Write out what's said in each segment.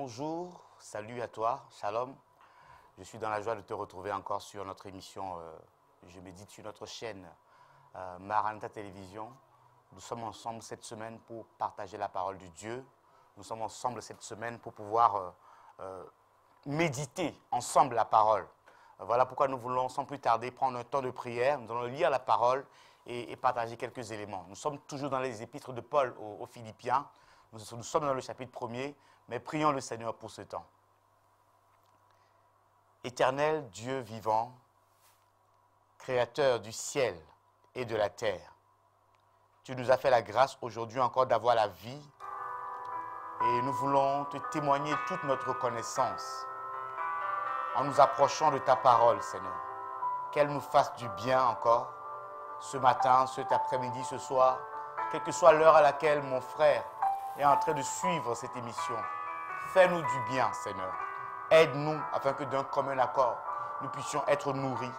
Bonjour, salut à toi, shalom. Je suis dans la joie de te retrouver encore sur notre émission Je médite sur notre chaîne Maranatha Télévision. Nous sommes ensemble cette semaine pour partager la parole de Dieu. Nous sommes ensemble cette semaine pour pouvoir méditer ensemble la parole. Voilà pourquoi nous voulons sans plus tarder prendre un temps de prière. Nous allons lire la parole et partager quelques éléments. Nous sommes toujours dans les épîtres de Paul aux Philippiens. Nous sommes dans le chapitre 1er, mais prions le Seigneur pour ce temps. Éternel Dieu vivant, Créateur du ciel et de la terre, tu nous as fait la grâce aujourd'hui encore d'avoir la vie et nous voulons te témoigner toute notre reconnaissance en nous approchant de ta parole, Seigneur. Qu'elle nous fasse du bien encore ce matin, cet après-midi, ce soir, quelle que soit l'heure à laquelle mon frère est en train de suivre cette émission. Fais-nous du bien, Seigneur. Aide-nous afin que d'un commun accord, nous puissions être nourris.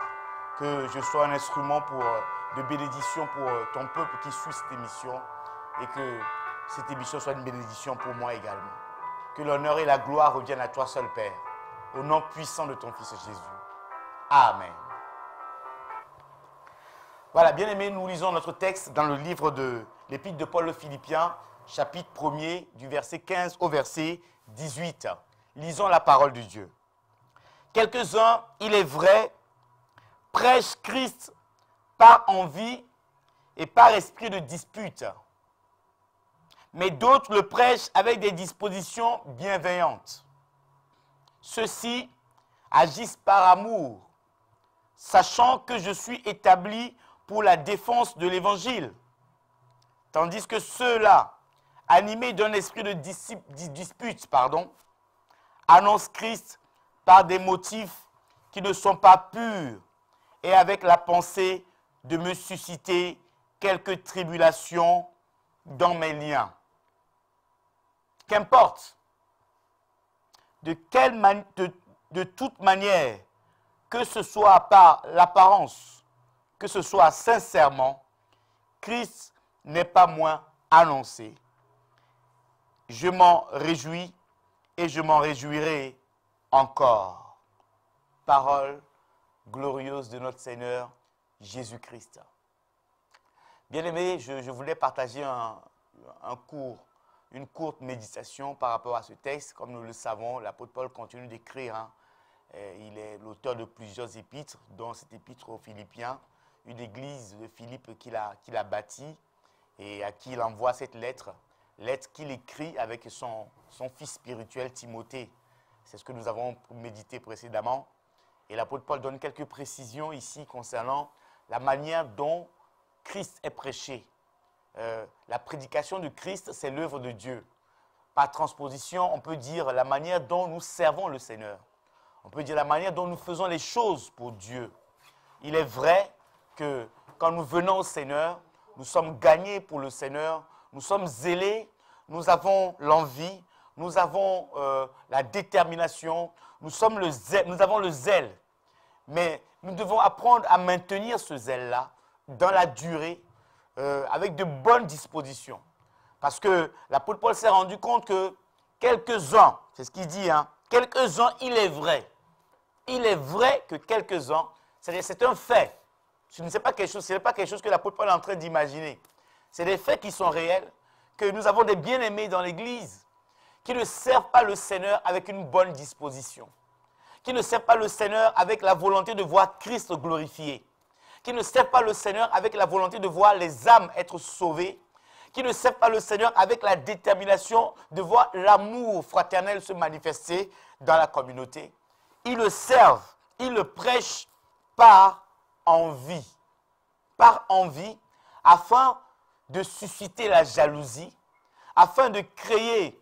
Que je sois un instrument de bénédiction pour ton peuple qui suit cette émission et que cette émission soit une bénédiction pour moi également. Que l'honneur et la gloire reviennent à toi seul, Père, au nom puissant de ton Fils Jésus. Amen. Voilà, bien-aimés, nous lisons notre texte dans le livre de l'Épître de Paul aux Philippiens, chapitre 1er, du verset 15 au verset 18. Lisons la parole de Dieu. Quelques-uns, il est vrai, prêchent Christ par envie et par esprit de dispute. Mais d'autres le prêchent avec des dispositions bienveillantes. Ceux-ci agissent par amour, sachant que je suis établi pour la défense de l'Évangile. Tandis que ceux-là, animés d'un esprit de dispute, annoncent Christ par des motifs qui ne sont pas purs et avec la pensée de me susciter quelques tribulations dans mes liens. Qu'importe, de toute manière, que ce soit par l'apparence, que ce soit sincèrement, Christ n'est pas moins annoncé. Je m'en réjouis et je m'en réjouirai encore. Parole glorieuse de notre Seigneur Jésus-Christ. Bien-aimés, je voulais partager une courte méditation par rapport à ce texte. Comme nous le savons, l'apôtre Paul continue d'écrire. Il est l'auteur de plusieurs épîtres, dont cette épître aux Philippiens, une église de Philippe qu'il a bâtie et à qui il envoie cette lettre qu'il écrit avec son fils spirituel Timothée. C'est ce que nous avons médité précédemment. Et l'apôtre Paul donne quelques précisions ici concernant la manière dont Christ est prêché. La prédication de Christ, c'est l'œuvre de Dieu. Par transposition, on peut dire la manière dont nous servons le Seigneur. On peut dire la manière dont nous faisons les choses pour Dieu. Il est vrai que quand nous venons au Seigneur, nous sommes gagnés pour le Seigneur, nous sommes zélés, nous avons l'envie, nous avons la détermination, nous avons le zèle. Mais nous devons apprendre à maintenir ce zèle-là dans la durée, avec de bonnes dispositions. Parce que l'apôtre Paul s'est rendu compte que quelques-uns, c'est ce qu'il dit, quelques-uns, il est vrai que quelques-uns, c'est un fait. Ce n'est pas quelque chose que l'apôtre Paul est en train d'imaginer. C'est des faits qui sont réels, que nous avons des bien-aimés dans l'Église qui ne servent pas le Seigneur avec une bonne disposition, qui ne servent pas le Seigneur avec la volonté de voir Christ glorifié, qui ne servent pas le Seigneur avec la volonté de voir les âmes être sauvées, qui ne servent pas le Seigneur avec la détermination de voir l'amour fraternel se manifester dans la communauté. Ils le servent, ils le prêchent par envie, afin de susciter la jalousie, afin de créer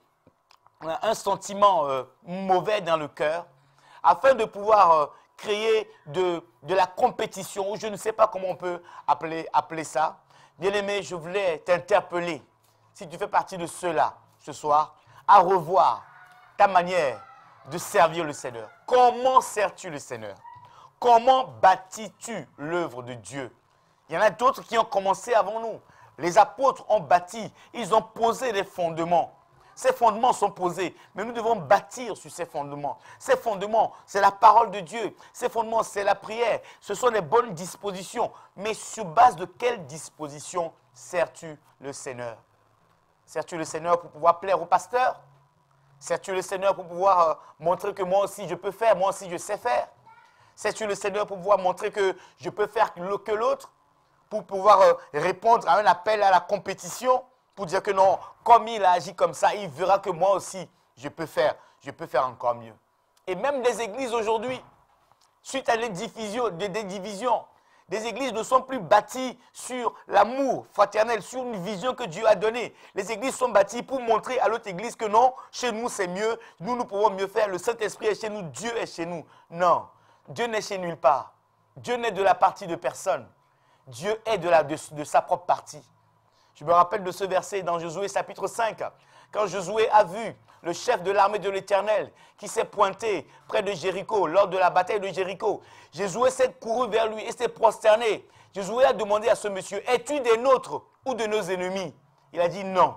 un sentiment mauvais dans le cœur, afin de pouvoir créer de la compétition, ou je ne sais pas comment on peut appeler ça. Bien-aimé, je voulais t'interpeller, si tu fais partie de ceux-là, ce soir, à revoir ta manière de servir le Seigneur. Comment sers-tu le Seigneur? Comment bâtis-tu l'œuvre de Dieu? Il y en a d'autres qui ont commencé avant nous. Les apôtres ont bâti, ils ont posé les fondements. Ces fondements sont posés, mais nous devons bâtir sur ces fondements. Ces fondements, c'est la parole de Dieu. Ces fondements, c'est la prière. Ce sont les bonnes dispositions. Mais sur base de quelles dispositions sers-tu le Seigneur? Sers-tu le Seigneur pour pouvoir plaire au pasteur? Sers-tu le Seigneur pour pouvoir montrer que moi aussi je peux faire, moi aussi je sais faire? Sers-tu le Seigneur pour pouvoir montrer que je peux faire que l'autre? Pour pouvoir répondre à un appel à la compétition? Pour dire que non, comme il a agi comme ça, il verra que moi aussi, je peux faire encore mieux. Et même des églises aujourd'hui, suite à des divisions, des églises ne sont plus bâties sur l'amour fraternel, sur une vision que Dieu a donnée. Les églises sont bâties pour montrer à l'autre église que non, chez nous c'est mieux, nous pouvons mieux faire, le Saint-Esprit est chez nous, Dieu est chez nous. Non, Dieu n'est chez nulle part. Dieu n'est de la partie de personne. Dieu est de sa propre partie. Je me rappelle de ce verset dans Josué chapitre 5, quand Josué a vu le chef de l'armée de l'Éternel qui s'est pointé près de Jéricho lors de la bataille de Jéricho. Josué s'est couru vers lui et s'est prosterné. Josué a demandé à ce monsieur, es-tu des nôtres ou de nos ennemis? Il a dit non,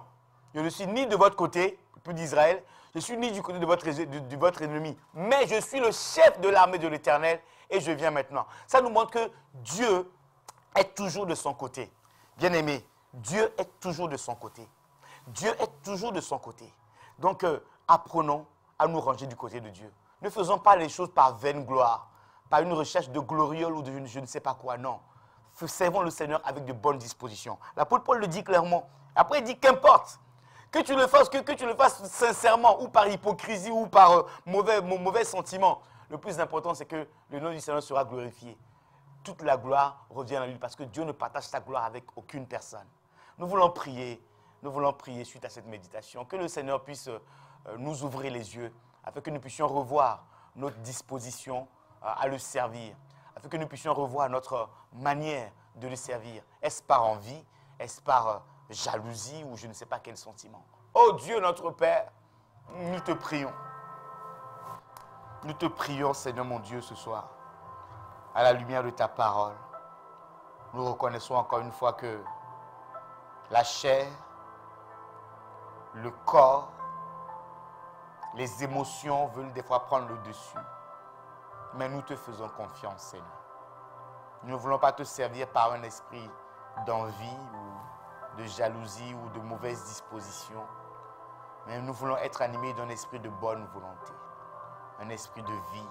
je ne suis ni de votre côté, le peuple d'Israël, je suis ni du côté de votre ennemi, mais je suis le chef de l'armée de l'Éternel et je viens maintenant. Ça nous montre que Dieu est toujours de son côté. Bien-aimé, Dieu est toujours de son côté. Dieu est toujours de son côté. Donc, apprenons à nous ranger du côté de Dieu. Ne faisons pas les choses par vaine gloire, par une recherche de gloriole ou de je ne sais pas quoi, non. Servons le Seigneur avec de bonnes dispositions. L'apôtre Paul le dit clairement. Après, il dit qu'importe, que tu le fasses sincèrement, ou par hypocrisie, ou par mauvais sentiment. Le plus important, c'est que le nom du Seigneur sera glorifié. Toute la gloire revient à lui parce que Dieu ne partage sa gloire avec aucune personne. Nous voulons prier suite à cette méditation, que le Seigneur puisse nous ouvrir les yeux afin que nous puissions revoir notre disposition à le servir, afin que nous puissions revoir notre manière de le servir. Est-ce par envie, est-ce par jalousie ou je ne sais pas quel sentiment? Oh Dieu notre Père, nous te prions. Nous te prions, Seigneur mon Dieu, ce soir. À la lumière de ta parole, nous reconnaissons encore une fois que la chair, le corps, les émotions veulent des fois prendre le dessus. Mais nous te faisons confiance, Seigneur. Nous ne voulons pas te servir par un esprit d'envie ou de jalousie ou de mauvaise disposition. Mais nous voulons être animés d'un esprit de bonne volonté. Un esprit de vie,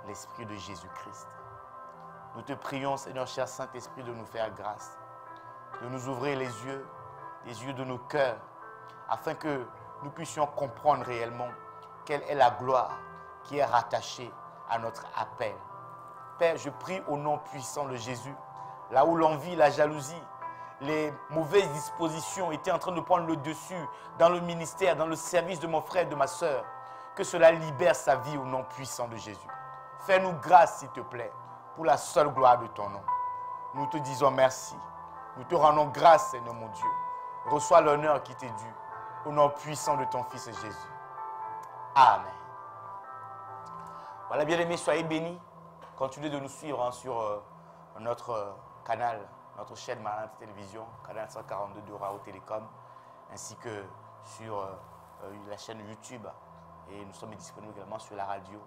l'esprit de Jésus-Christ. Nous te prions, Seigneur, cher Saint-Esprit, de nous faire grâce, de nous ouvrir les yeux de nos cœurs, afin que nous puissions comprendre réellement quelle est la gloire qui est rattachée à notre appel. Père, je prie au nom puissant de Jésus, là où l'envie, la jalousie, les mauvaises dispositions étaient en train de prendre le dessus dans le ministère, dans le service de mon frère et de ma soeur, que cela libère sa vie au nom puissant de Jésus. Fais-nous grâce, s'il te plaît, pour la seule gloire de ton nom. Nous te disons merci. Nous te rendons grâce, Seigneur mon Dieu. Reçois l'honneur qui t'est dû au nom puissant de ton Fils Jésus. Amen. Voilà, bien-aimés, soyez bénis. Continuez de nous suivre sur notre canal, notre chaîne Maranatha Télévision, canal 142 de Rao Télécom, ainsi que sur la chaîne YouTube. Et nous sommes disponibles également sur la radio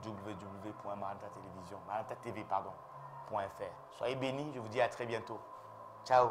www.maranathatv.fr. Soyez bénis, je vous dis à très bientôt. Ciao.